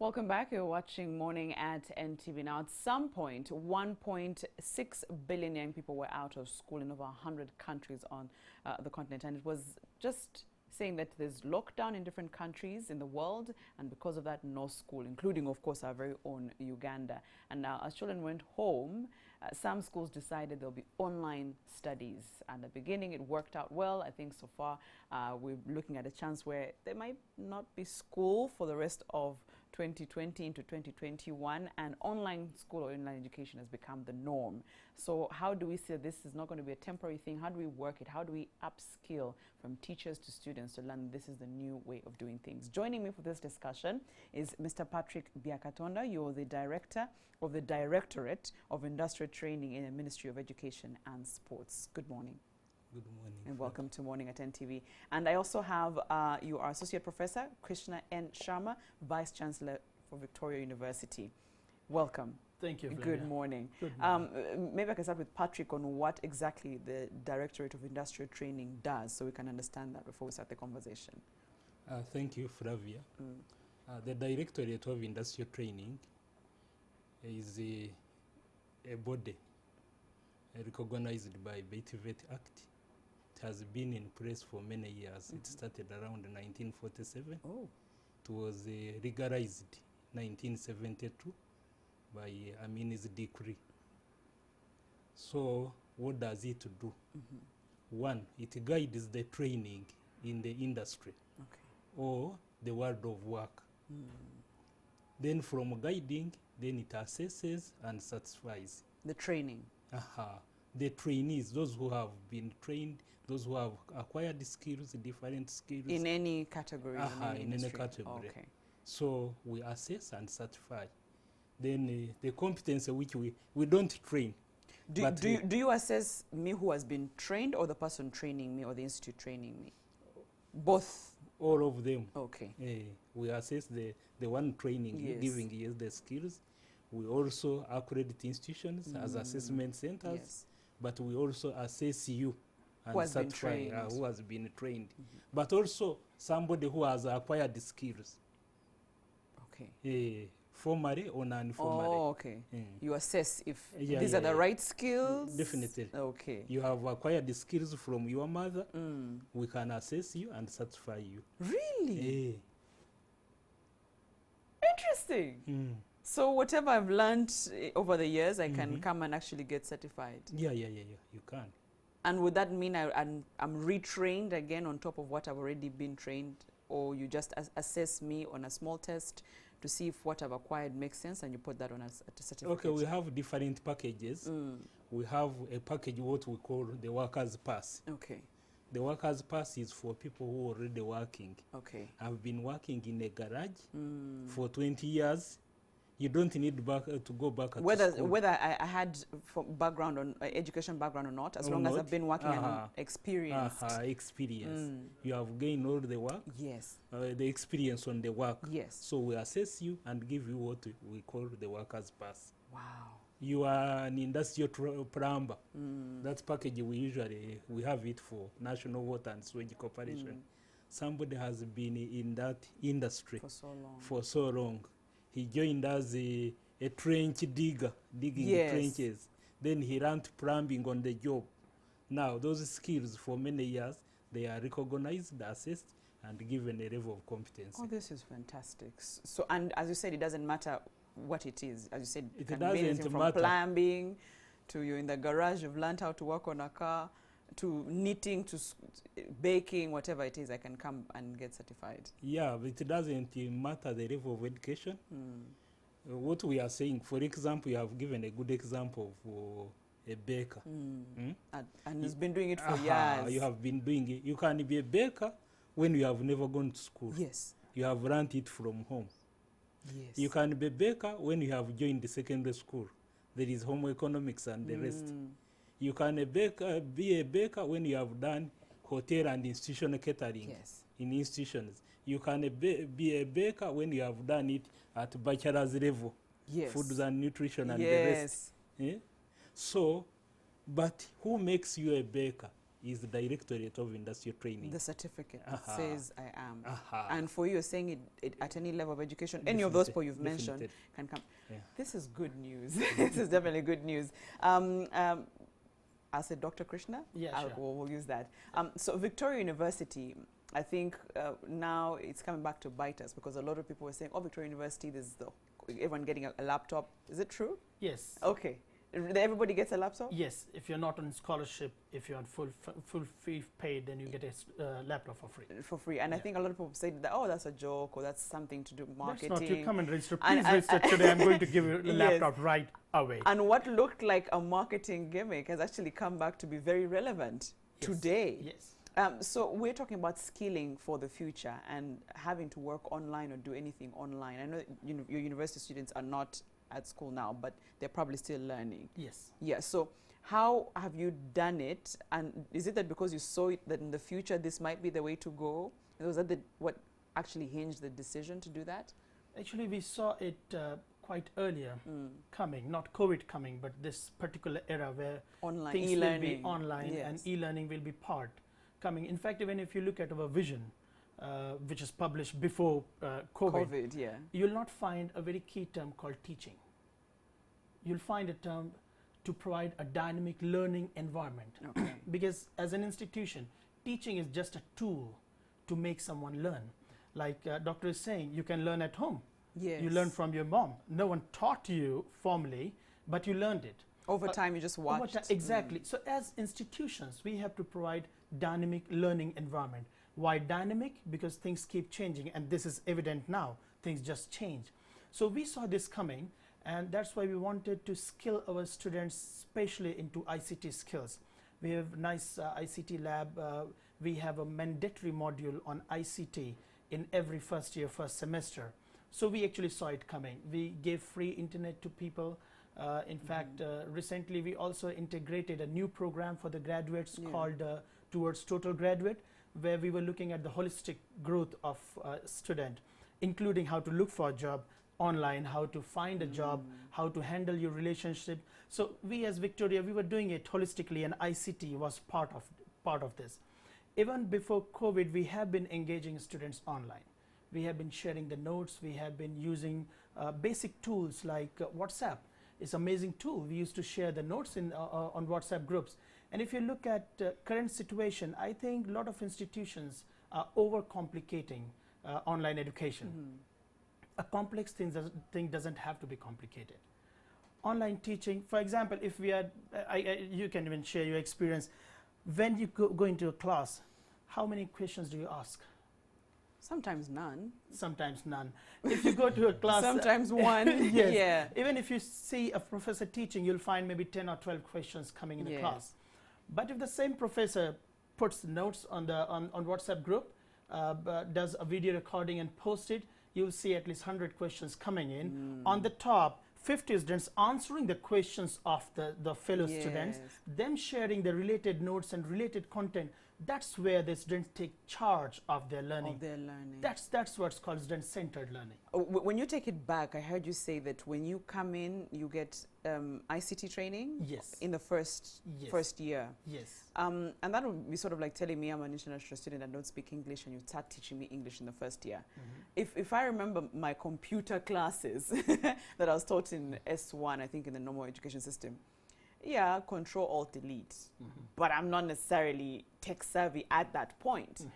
Welcome back. You're watching Morning at NTV. Now, at some point, 1.6 billion young people were out of school in over 100 countries on the continent. And it was just saying that there's lockdown in different countries in the world, and because of that, no school, including, of course, our very own Uganda. And now, as children went home, some schools decided there'll be online studies. At the beginning, it worked out well. I think so far, we're looking at a chance where there might not be school for the rest of 2020 into 2021, and online school or online education has become the norm. So how do we say this is not going to be a temporary thing? How do we work it? How do we upskill from teachers to students to learn this is the new way of doing things? Joining me for this discussion is Mr. Patrick Byakatonda. You're the Director of the Directorate of Industrial Training in the Ministry of Education and Sports. Good morning. Good morning. And welcome to Morning at NTV. And I also have you are Associate Professor Krishna N. Sharma, Vice Chancellor for Victoria University. Welcome. Thank you. Good morning. Good morning. Maybe I can start with Patrick on what exactly the Directorate of Industrial Training does, so we can understand that before we start the conversation. Thank you, Flavia. The Directorate of Industrial Training is a body recognized by BETVET Act. It has been in place for many years. It started around 1947. Oh. It was legalized 1972 by Amin's decree. So what does it do? One, it guides the training in the industry or the world of work. Then from guiding, then it assesses and satisfies. The training. The trainees, those who have been trained, those who have acquired skills, different skills. In any category? In any category. Okay. So we assess and certify. Then the competence which we don't train. Do you assess me who has been trained, or the person training me, or the institute training me? Both? All of them. Okay. We assess the one training, giving yes the skills. We also accredit institutions as assessment centers, but we also assess you and certify who has been trained. But also somebody who has acquired skills. Okay. Formally or non-formally. Oh, okay. You assess if these are the right skills? Definitely. Okay. You have acquired the skills from your mother. We can assess you and certify you. Really? Interesting. So whatever I've learned over the years, I can come and actually get certified? Yeah, you can. And would that mean I'm retrained again on top of what I've already been trained? Or you just assess me on a small test to see if what I've acquired makes sense, and you put that on a certificate? Okay, we have different packages. We have a package what we call the Workers' Pass. Okay. The Workers' Pass is for people who are already working. Okay. I've been working in a garage for 20 years. You don't need to go back to school. Whether I had background on education background or not, as long as I've been working and experienced. Experience. You have gained all the work. Yes. The experience on the work. Yes. So we assess you and give you what we call the Workers' Pass. Wow. You are an industrial plumber. That package we have it for National Water and Sewage Corporation. Somebody has been in that industry for so long. He joined as a trench digger, digging trenches. Then he learned plumbing on the job. Now, those skills for many years, they are recognized, assessed, and given a level of competence. Oh, this is fantastic. So, and as you said, it doesn't matter what it is. As you said, it can be anything from plumbing to you're in the garage, you've learned how to work on a car, to knitting, to baking, whatever it is, I can come and get certified. Yeah, but it doesn't matter the level of education. What we are saying, for example, you have given a good example of a baker. And he's been doing it for years. You have been doing it. You can be a baker when you have never gone to school. Yes. You have learned it from home. Yes. You can be a baker when you have joined the secondary school. There is home economics and the rest. You can be a baker when you have done hotel and institutional catering in institutions. You can be a baker when you have done it at bachelor's level, foods and nutrition and the rest. So, but who makes you a baker? is the Directorate of Industrial Training. The certificate that says I am. And for you, you're saying it at any level of education, any of those people you've mentioned can come. Yeah. This is good news. This is definitely good news. I'll say Dr. Krishna. Yeah, sure. We'll use that. So Victoria University, I think now it's coming back to bite us, because a lot of people were saying, oh, Victoria University, there's everyone getting a laptop. Is it true? Yes. Okay. Everybody gets a laptop? Yes. If you're not on scholarship, if you're on full fee paid, then you get a laptop for free. For free. And I think a lot of people say that, oh, that's a joke, or that's something to do with marketing. That's not. You come and register. Please register today. I'm going to give you a laptop right away. And what looked like a marketing gimmick has actually come back to be very relevant today. Yes. So we're talking about skilling for the future and having to work online or do anything online. I know your university students are not at school now, but they're probably still learning. Yes. Yeah. So how have you done it? And is it that because you saw it that in the future this might be the way to go? Was that what actually hinged the decision to do that? Actually, we saw it quite earlier coming, not COVID coming, but this particular era where online, things will be online, and e-learning will be part coming. In fact, even if you look at our vision, which is published before COVID, you'll not find a very key term called teaching. You'll find a term to provide a dynamic learning environment. Okay. Because as an institution, teaching is just a tool to make someone learn. Like doctor is saying, you can learn at home. Yes. You learn from your mom. No one taught you formally, but you learned it. Over time, you just watched. Exactly. So as institutions, we have to provide dynamic learning environment. Why dynamic? Because things keep changing, and this is evident now. Things just change. So we saw this coming, and that's why we wanted to skill our students, especially into ICT skills. We have a nice ICT lab. We have a mandatory module on ICT in every first semester. So we actually saw it coming. We gave free internet to people. In fact, recently we also integrated a new program for the graduates called Towards Total Graduate, where we were looking at the holistic growth of a student, including how to look for a job online, how to find a job, how to handle your relationship. So we as Victoria, we were doing it holistically, and ICT was part of this. Even before COVID, we have been engaging students online. We have been sharing the notes. We have been using basic tools like WhatsApp. It's an amazing tool. We used to share the notes on WhatsApp groups. And if you look at current situation, I think a lot of institutions are overcomplicating online education. A complex thing doesn't have to be complicated. Online teaching, for example, if we are, you can even share your experience. When you go into a class, how many questions do you ask? Sometimes none. Sometimes none. If you go to a class, sometimes one. Yes. Yeah. Even if you see a professor teaching, you'll find maybe 10 or 12 questions coming in a class. But if the same professor puts notes on WhatsApp group, does a video recording and post it, you'll see at least 100 questions coming in. On the top, 50 students answering the questions of the fellow students, them sharing the related notes and related content. That's where the students take charge of their learning. That's what's called student-centered learning. When you take it back, I heard you say that when you come in, you get ICT training. Yes. In the first year. Yes. And that would be sort of like telling me I'm an international student and don't speak English, and you start teaching me English in the first year. If I remember my computer classes that I was taught in S1, I think in the normal education system, yeah, Control Alt Delete, but I'm not necessarily tech savvy at that point.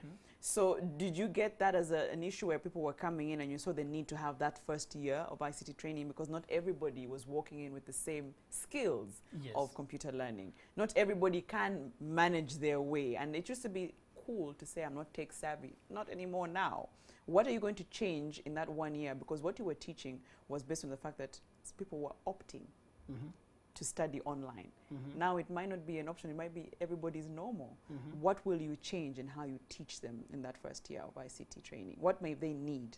So did you get that as an issue where people were coming in and you saw the need to have that first year of ICT training, because not everybody was walking in with the same skills of computer learning. Not everybody can manage their way, and it used to be cool to say I'm not tech savvy. Not anymore now. What are you going to change in that 1 year? Because what you were teaching was based on the fact that people were opting to study online. Now it might not be an option, it might be everybody's normal. What will you change in how you teach them in that first year of ICT training? What may they need?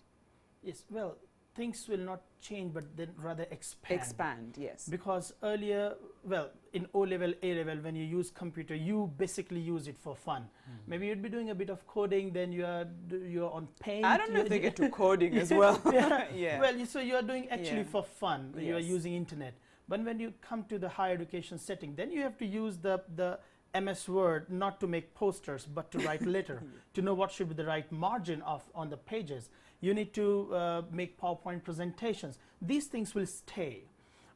Yes, well, things will not change, but then rather expand. Expand, yes. Because earlier, well, in O-level, A-level, when you use computer, you basically use it for fun. Maybe you'd be doing a bit of coding, then you're on Paint. I don't know if they get to coding as well. Well, so you're doing actually for fun. You're using internet. But when you come to the higher education setting, then you have to use the MS Word not to make posters but to write letter, to know what should be the right margin on the pages. You need to make PowerPoint presentations. These things will stay.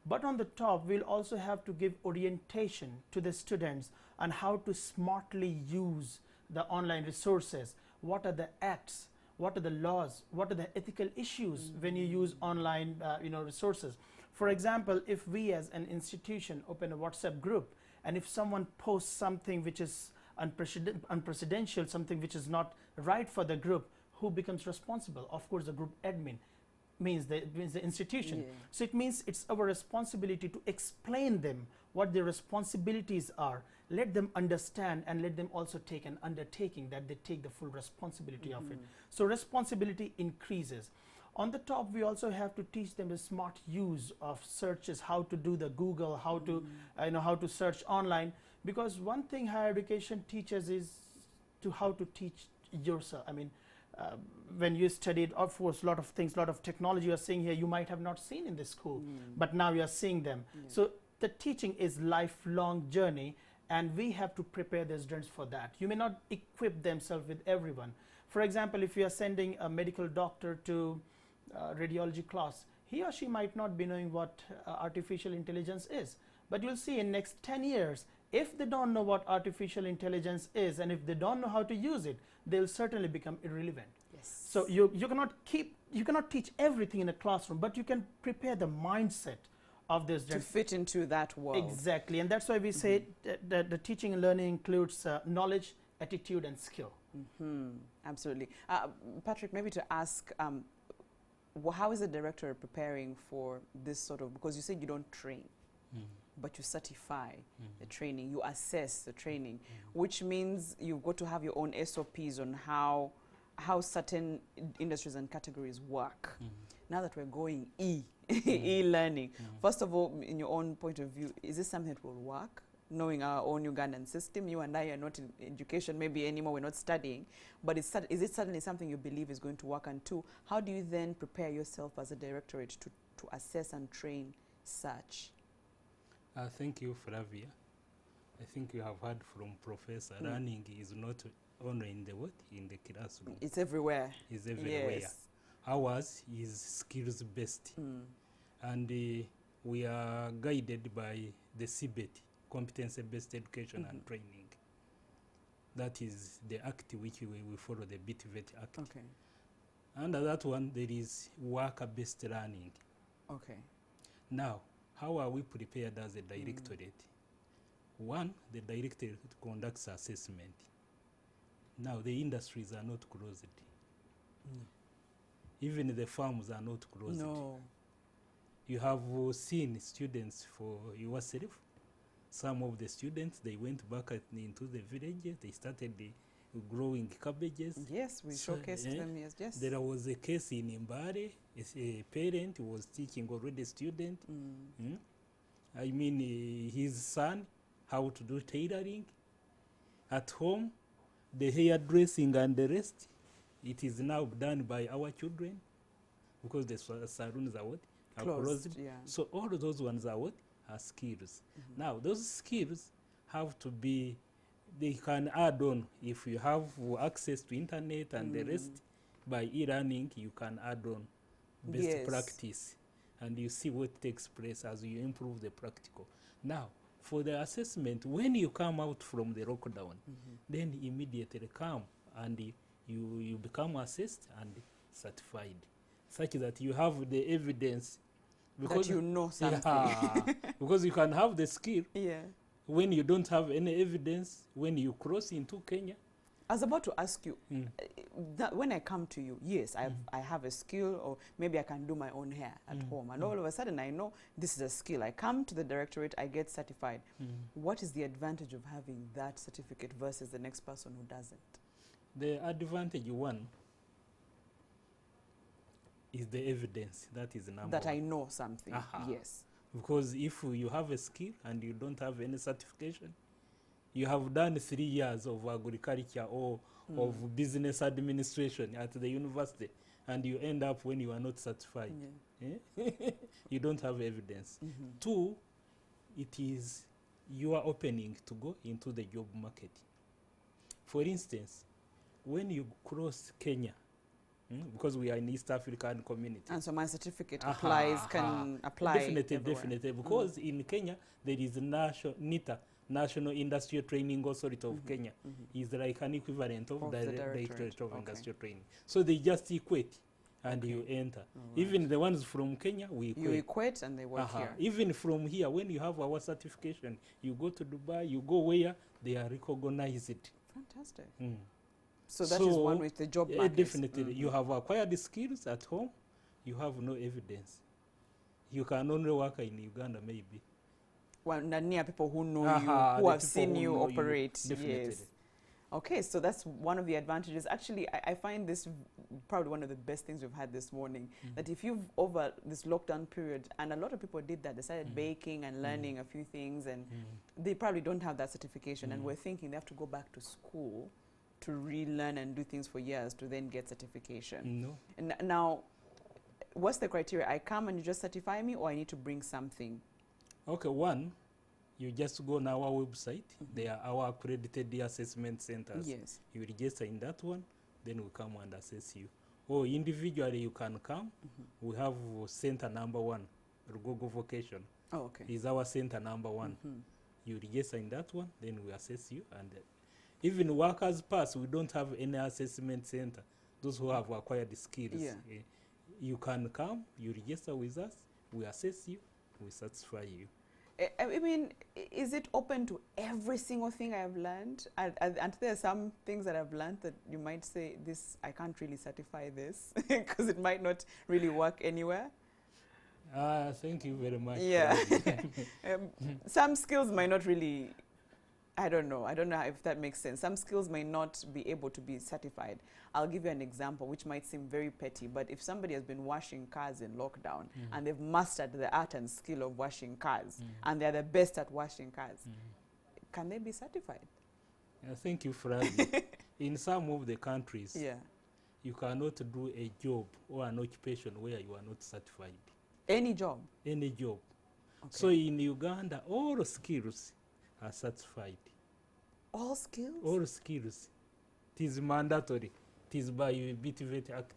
But on the top, we'll also have to give orientation to the students on how to smartly use the online resources. What are the acts? What are the laws? What are the ethical issues when you use online resources? For example, if we as an institution open a WhatsApp group, and if someone posts something which is unprecedented, something which is not right for the group, who becomes responsible? Of course, the group admin means the institution. Yeah. So it means it's our responsibility to explain them what their responsibilities are, let them understand, and let them also take an undertaking that they take the full responsibility of it. So responsibility increases. On the top, we also have to teach them the smart use of searches, how to do the Google, how to how to search online. Because one thing higher education teaches is how to teach yourself. I mean, when you studied, of course, a lot of things, a lot of technology you're seeing here, you might have not seen in the school, but now you're seeing them. So the teaching is lifelong journey, and we have to prepare the students for that. You may not equip themselves with everyone. For example, if you are sending a medical doctor to radiology class, he or she might not be knowing what artificial intelligence is. But you'll see in next 10 years, if they don't know what artificial intelligence is, and if they don't know how to use it, they'll certainly become irrelevant. Yes. So you cannot teach everything in a classroom, but you can prepare the mindset of this to fit into that world. Exactly, and that's why we say that the teaching and learning includes knowledge, attitude, and skill. Absolutely. Patrick, maybe to ask, how is the director preparing for this sort of, because you said you don't train, but you certify the training, you assess the training, which means you've got to have your own SOPs on how certain industries and categories work. Now that we're going e-learning, first of all, in your own point of view, is this something that will work? Knowing our own Ugandan system, you and I are not in education maybe anymore, we're not studying, but is it suddenly something you believe is going to work? And two, how do you then prepare yourself as a directorate to assess and train such? Thank you, Flavia. I think you have heard from Professor, learning is not only in the classroom. It's everywhere. It's everywhere. Yes. Ours is skills-based. And we are guided by the CBET, Competency-Based Education and Training. That is the act which we follow, the BITVET Act. Okay. Under that one, there is worker-based learning. Okay. Now, how are we prepared as a directorate? One, the directorate conducts assessment. Now, the industries are not closed. Even the farms are not closed. No. You have seen students for yourself. Some of the students, they went back into the villages. They started growing cabbages. Yes, we showcased them. Yes. There was a case in Mbare. A parent was teaching already a student. I mean, his son, how to do tailoring. At home, the hairdressing and the rest, it is now done by our children because the saloons are closed. Yeah. So all of those ones are skills. Now, those skills have to be, they can add on. If you have access to internet and the rest, by e-learning, you can add on best practice. And you see what takes place as you improve the practical. Now, for the assessment, when you come out from the lockdown, then immediately come and you become assessed and certified, such that you have the evidence. Because that you know something. Yeah, because you can have the skill when you don't have any evidence, when you cross into Kenya. I was about to ask you, that when I come to you, yes, I have a skill, or maybe I can do my own hair at home, and all of a sudden I know this is a skill. I come to the directorate, I get certified. What is the advantage of having that certificate versus the next person who doesn't? The advantage one is the evidence. That is number that one. I know something. Yes. Because if you have a skill and you don't have any certification, you have done 3 years of agriculture or of business administration at the university, and you end up when you are not certified. You don't have evidence. Two, it is you are opening to go into the job market. For instance, when you cross Kenya, because we are in East African community. And so my certificate can apply Definitely, everywhere. definitely. Because in Kenya, there is NITA, National Industrial Training Authority of Kenya. Is like an equivalent of the Directorate of Industrial Training. So they just equate and you enter. Even the ones from Kenya, we equate. You equate and they work here. Even from here, when you have our certification, you go to Dubai, you go where they are recognized. Fantastic. So that is one with the job market. Definitely. You have acquired skills at home, you have no evidence. You can only work in Uganda, maybe. Well, near people who know you, who have seen you operate. Definitely. Yes. Okay, so that's one of the advantages. Actually, I find this probably one of the best things we've had this morning, that if you've, over this lockdown period, and a lot of people did that, they started baking and learning a few things, and they probably don't have that certification, and we're thinking they have to go back to school to relearn and do things for years to then get certification. No. And now, what's the criteria? I come and you just certify me, or I need to bring something? Okay, one, you just go on our website. There are our accredited assessment centers. Yes. You register in that one, then we come and assess you. Or individually you can come. We have center number 1, Rugogo Vocation. Oh, okay. Is our center number 1. You register in that one, then we assess you. And even workers pass, we don't have any assessment center. Those who have acquired skills. Yeah. You can come, you register with us, we assess you, we satisfy you. I mean, is it open to every single thing I've learned? And there are some things that I've learned that you might say, this, I can't really certify this, because it might not really work anywhere. Thank you very much. Yeah. Some skills might not really, I don't know if that makes sense. Some skills may not be able to be certified. I'll give you an example, which might seem very petty, but if somebody has been washing cars in lockdown and they've mastered the art and skill of washing cars, and they're the best at washing cars, can they be certified? Thank you for asking. In some of the countries, you cannot do a job or an occupation where you are not certified. Any job? Any job. Okay. So in Uganda, all skills are certified. All skills? All skills. It is mandatory. It is by BTVET Act.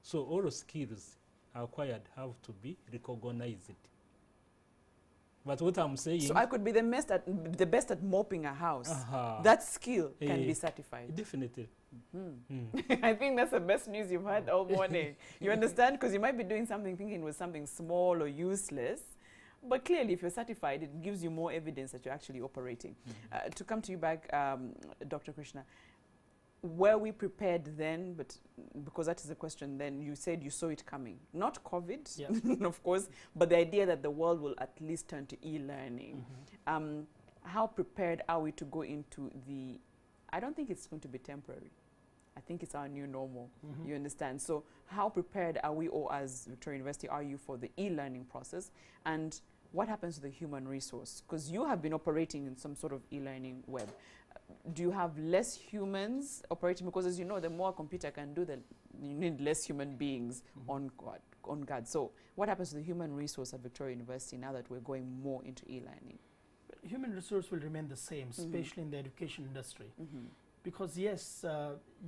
So all skills acquired have to be recognized. But what I'm saying... So I could be the best at mopping a house. That skill can be certified. Definitely. I think that's the best news you've had all morning. You understand? Because you might be doing something thinking it was something small or useless. But clearly, if you're certified, it gives you more evidence that you're actually operating. To come to you back, Dr. Krishna, were we prepared then? But because that is the question then, you said you saw it coming. Not COVID, of course, but the idea that the world will at least turn to e-learning. How prepared are we to go into the... I don't think it's going to be temporary. I think it's our new normal. You understand? So how prepared are we, or as Victoria University, are you for the e-learning process? And what happens to the human resource? Because you have been operating in some sort of e-learning web. Do you have less humans operating? Because as you know, the more a computer can do, you need less human beings on guard. So what happens to the human resource at Victoria University now that we're going more into e-learning? Human resource will remain the same, especially in the education industry. Because yes,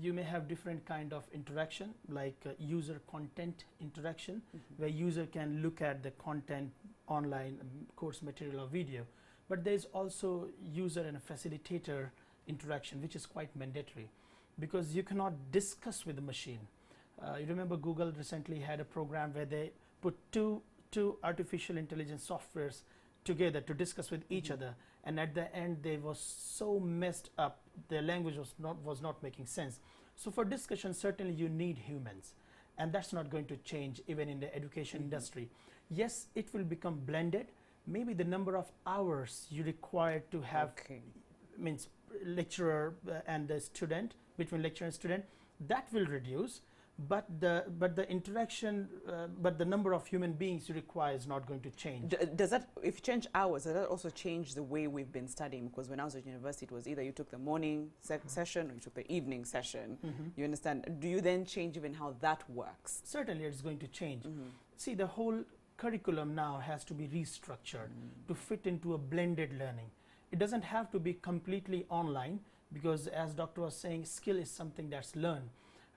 you may have different kind of interaction, like user content interaction, where user can look at the content online, course material or video. But there's also user and a facilitator interaction, which is quite mandatory, because you cannot discuss with the machine. You remember Google recently had a program where they put two artificial intelligence softwares together to discuss with each other, and at the end they was so messed up, their language was not making sense. So for discussion, certainly you need humans, and that's not going to change even in the education industry. Yes, it will become blended. Maybe the number of hours you require to have means lecturer and the student, between lecturer and student, that will reduce. But the interaction, but the number of human beings you require is not going to change. Does that, if you change hours, does that also change the way we've been studying? Because when I was at university, it was either you took the morning session or you took the evening session. You understand? Do you then change even how that works? Certainly, it's going to change. See, the whole curriculum now has to be restructured to fit into a blended learning. It doesn't have to be completely online, because as Doctor was saying, skill is something that's learned.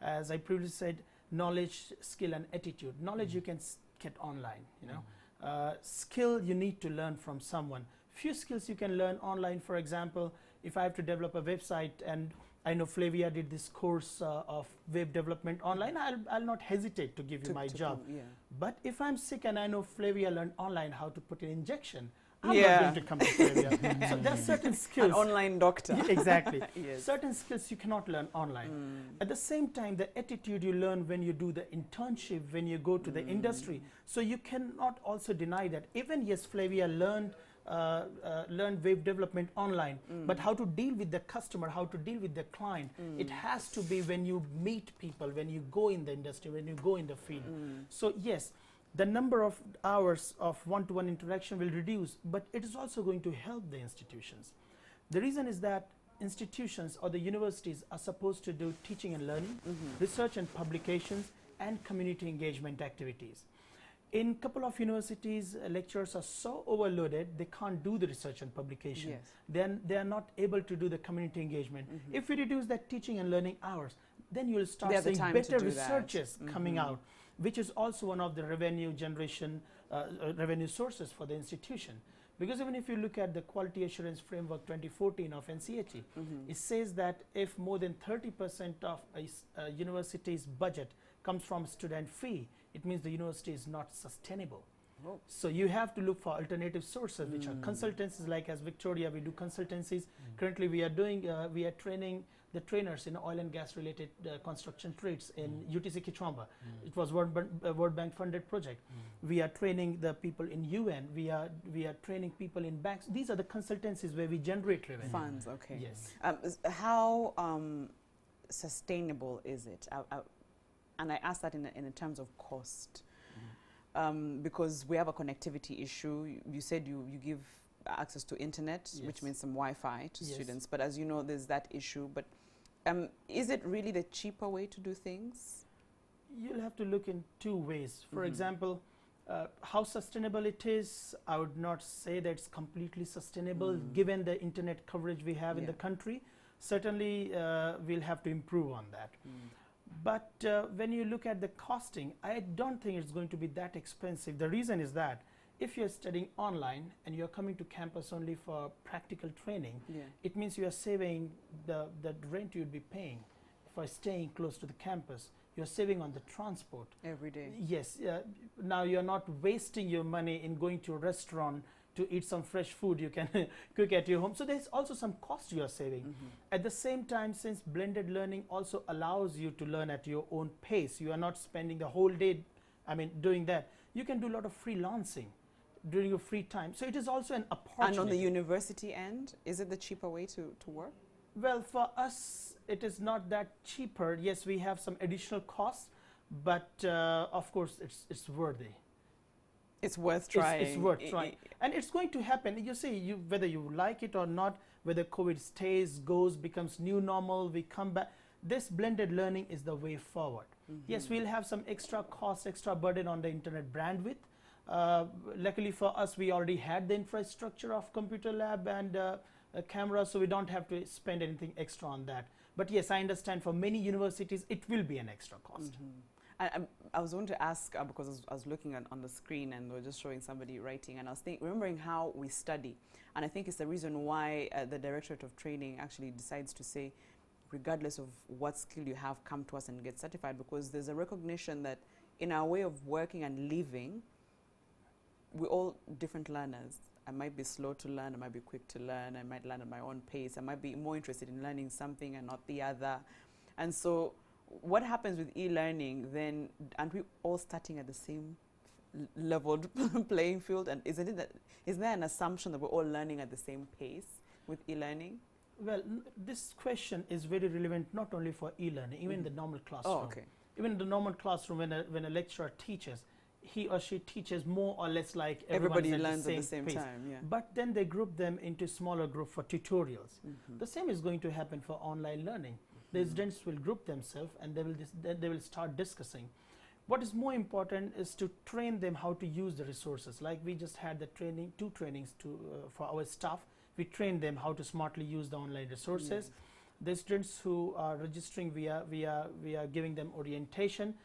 As I previously said, knowledge, skill and attitude. Knowledge you can get online, you know. Skill you need to learn from someone. Few skills you can learn online. For example, if I have to develop a website, and I know Flavia did this course of web development online, I'll not hesitate to give you my job. But if I'm sick and I know Flavia learned online how to put an injection, I'm not going to come to Flavia. So there are certain skills. An online doctor. Exactly. Yes. Certain skills you cannot learn online. At the same time, the attitude you learn when you do the internship, when you go to the industry. So you cannot also deny that. Even yes, Flavia learned web development online, but how to deal with the customer, how to deal with the client, it has to be when you meet people, when you go in the industry, when you go in the field. So yes, the number of hours of one-to-one interaction will reduce, but it is also going to help the institutions. The reason is that institutions or the universities are supposed to do teaching and learning, research and publications, and community engagement activities. In a couple of universities, lecturers are so overloaded, they can't do the research and publication. Yes. Then they are not able to do the community engagement. If we reduce that teaching and learning hours, then you will start seeing better researchers coming out, which is also one of the revenue generation, revenue sources for the institution. Because even if you look at the Quality Assurance Framework 2014 of NCHE, it says that if more than 30% of a university's budget comes from student fee, it means the university is not sustainable. So you have to look for alternative sources, which are consultancies, like as Victoria, we do consultancies. Currently we are doing, we are training the trainers in oil and gas related construction trades in UTC Kichwamba. It was World Bank funded project. We are training the people in UN. We are training people in banks. These are the consultancies where we generate revenue. Funds, okay. Yes. How sustainable is it? And I ask that in terms of cost, because we have a connectivity issue. You said you give access to internet, which means some Wi-Fi to students. But as you know, there's that issue. But is it really the cheaper way to do things? You'll have to look in two ways. For example, how sustainable it is, I would not say that it's completely sustainable given the internet coverage we have in the country. Certainly, we'll have to improve on that. But when you look at the costing, I don't think it's going to be that expensive. The reason is that if you're studying online and you're coming to campus only for practical training, it means you are saving the rent you'd be paying for staying close to the campus. You're saving on the transport. Every day. Yes. Now you're not wasting your money in going to a restaurant to eat some fresh food you can cook at your home. So there's also some cost you are saving. At the same time, since blended learning also allows you to learn at your own pace, you are not spending the whole day, doing that. You can do a lot of freelancing during your free time. So it is also an opportunity. And on the university end, is it the cheaper way to work? Well, for us, it is not that cheaper. Yes, we have some additional costs, but of course, it's worthy. It's worth trying. It's worth trying. And it's going to happen. You see, whether you like it or not, whether COVID stays, goes, becomes new normal, we come back. This blended learning is the way forward. Yes, we'll have some extra cost, extra burden on the internet bandwidth. Luckily for us, we already had the infrastructure of computer lab and a camera, so we don't have to spend anything extra on that. But yes, I understand for many universities, it will be an extra cost. I was going to ask, because I was looking on the screen and they were just showing somebody writing, and I was remembering how we study. And I think it's the reason why the Directorate of Training actually decides to say, regardless of what skill you have, come to us and get certified, because there's a recognition that in our way of working and living, we're all different learners. I might be slow to learn, I might be quick to learn, I might learn at my own pace, I might be more interested in learning something and not the other. And so what happens with e-learning then? Aren't we all starting at the same leveled playing field? And is there an assumption that we're all learning at the same pace with e-learning? Well, this question is very relevant not only for e-learning, even the normal classroom. Oh, okay. Even the normal classroom, when a lecturer teaches, he or she teaches more or less like everybody learns at the same time. Yeah. But then they group them into smaller group for tutorials. The same is going to happen for online learning. The students will group themselves and they will start discussing. What is more important is to train them how to use the resources. Like we just had the training, 2 trainings for our staff. We trained them how to smartly use the online resources. The students who are registering, we are giving them orientation.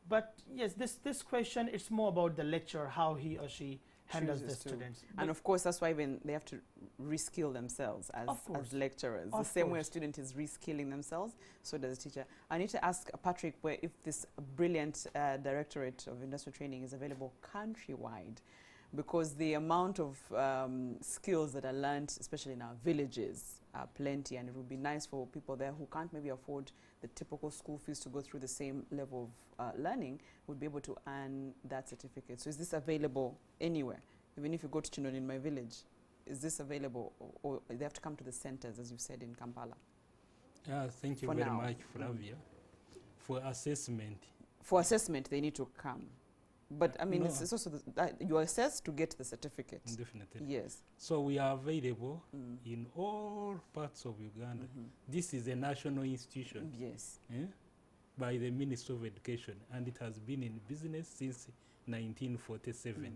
But yes, this question, it's more about the lecturer, how he or she handles the students. And of course, that's why when they have to reskill themselves as lecturers. The same way a student is reskilling themselves, so does a teacher. I need to ask Patrick if this brilliant Directorate of Industrial Training is available countrywide, because the amount of skills that are learned, especially in our villages, are plenty, and it would be nice for people there who can't maybe afford the typical school fees to go through the same level of learning, would be able to earn that certificate. So is this available anywhere? Even if you go to Chinon in my village, is this available, or they have to come to the centers, as you said, in Kampala? Thank you very much, Flavia. For assessment. For assessment, they need to come. But I mean, no. It's also you assess to get the certificate. Definitely. Yes. So we are available in all parts of Uganda. This is a national institution. Yes. By the Ministry of Education, and it has been in business since 1947.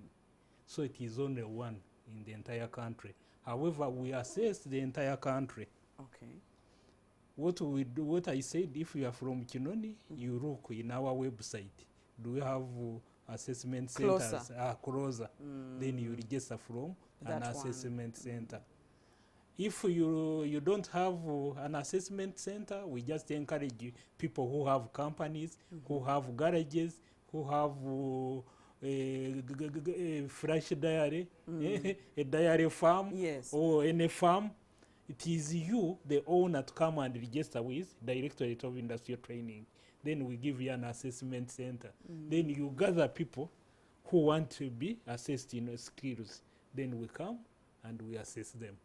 So it is only one in the entire country. However, we assess the entire country. Okay. What we do, what I said, if you are from Kinoni, you look in our website. Do we have assessment centers closer? Then you register from an assessment center. If you don't have an assessment center, we just encourage people who have companies, who have garages, who have a fresh dairy, a dairy farm, or any farm. It is you, the owner, to come and register with Directorate of Industrial Training. Then we give you an assessment center. Then you gather people who want to be assessed in skills. Then we come and we assess them.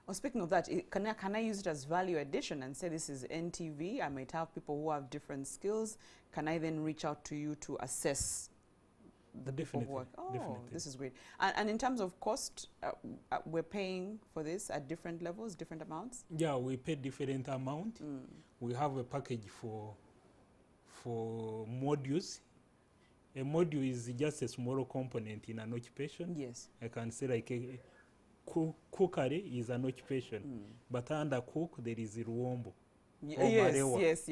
Well, speaking of that, can I use it as value addition and say this is NTV? I might have people who have different skills. Can I then reach out to you to assess the people who work? Oh, definitely. This is great. And in terms of cost, we're paying for this at different levels, different amounts? Yeah, we pay different amount. We have a package for modules. A module is just a small component in an occupation. Yes. I can say like cookery is an occupation, but under cook there is Ruombo. Yes.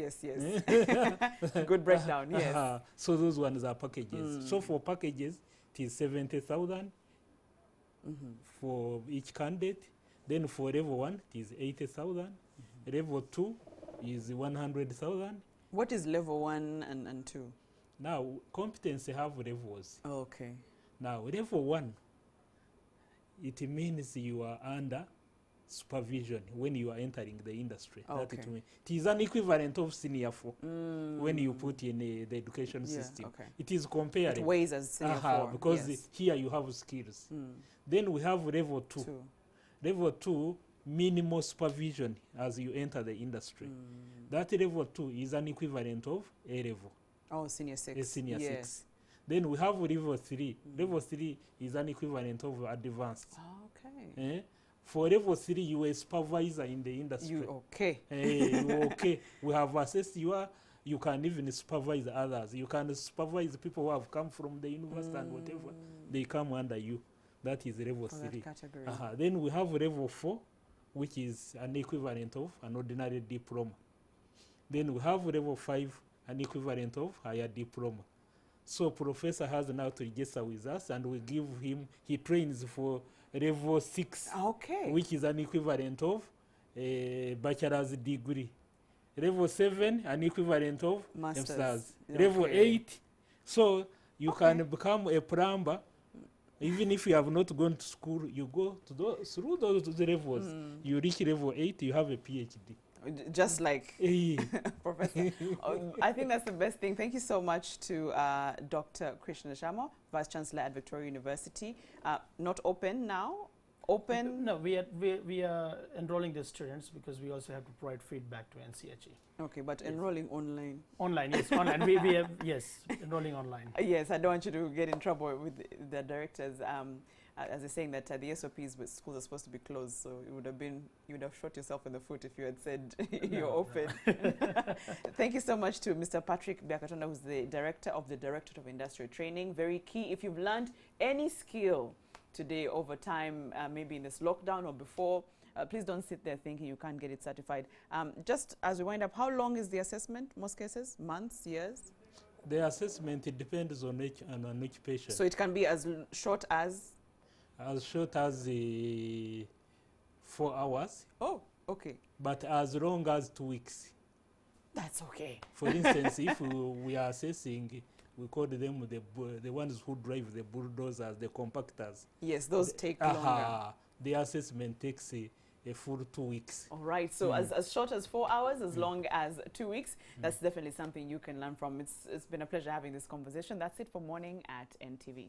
Good breakdown, yes. So those ones are packages. So for packages, it is 70,000 for each candidate. Then for level 1, it is 80,000. Level 2 is 100,000. What is level 1 and 2? Now, competency have levels. Okay. Now, level 1, it means you are under supervision when you are entering the industry. Okay. That it is an equivalent of senior 4 when you put in the education system. Okay. It is compared. It weighs as senior 4. Because here you have skills. Then we have level 2. Level 2, minimal supervision as you enter the industry. That level 2 is an equivalent of A level. Oh, senior 6. A senior 6. Then we have level 3. Level 3 is an equivalent of advanced. Okay. For level 3, you are a supervisor in the industry. You okay. You okay. We have assessed you can even supervise others. You can supervise people who have come from the university and whatever. They come under you. That is level 3. Category. Then we have level 4, which is an equivalent of an ordinary diploma. Then we have level 5, an equivalent of higher diploma. So professor has now to register with us, and we give him, he trains for level 6, which is an equivalent of a bachelor's degree. Level 7, an equivalent of master's. Level 8, so you can become a plumber. Even if you have not gone to school, you go to through those levels. You reach level 8, you have a PhD. Just like Professor. I think that's the best thing. Thank you so much to Dr. Krishna Shamo, Vice Chancellor at Victoria University. Not open now open? No, we are enrolling the students because we also have to provide feedback to NCHE. Okay, but Yes. enrolling online. Online, yes, online. we have, yes, enrolling online. Yes, I don't want you to get in trouble with the directors. As they're saying that the SOPs with schools are supposed to be closed, so it would have been, you would have shot yourself in the foot if you had said you're open. Thank you so much to Mr. Patrick Biakatonda, who's the director of the Directorate of Industrial Training. Very key. If you've learned any skill today over time, maybe in this lockdown or before, please don't sit there thinking you can't get it certified. Just as we wind up, how long is the assessment? Most cases, months, years? The assessment, it depends on each patient. So it can be as short as? As short as 4 hours. Oh, okay. But as long as 2 weeks. That's okay. For instance, if we are assessing, we call them the ones who drive the bulldozers, the compactors. Yes, those take longer. The assessment takes a full 2 weeks. All right, so as short as 4 hours, as long as 2 weeks, that's definitely something you can learn from. It's been a pleasure having this conversation. That's it for Morning at NTV.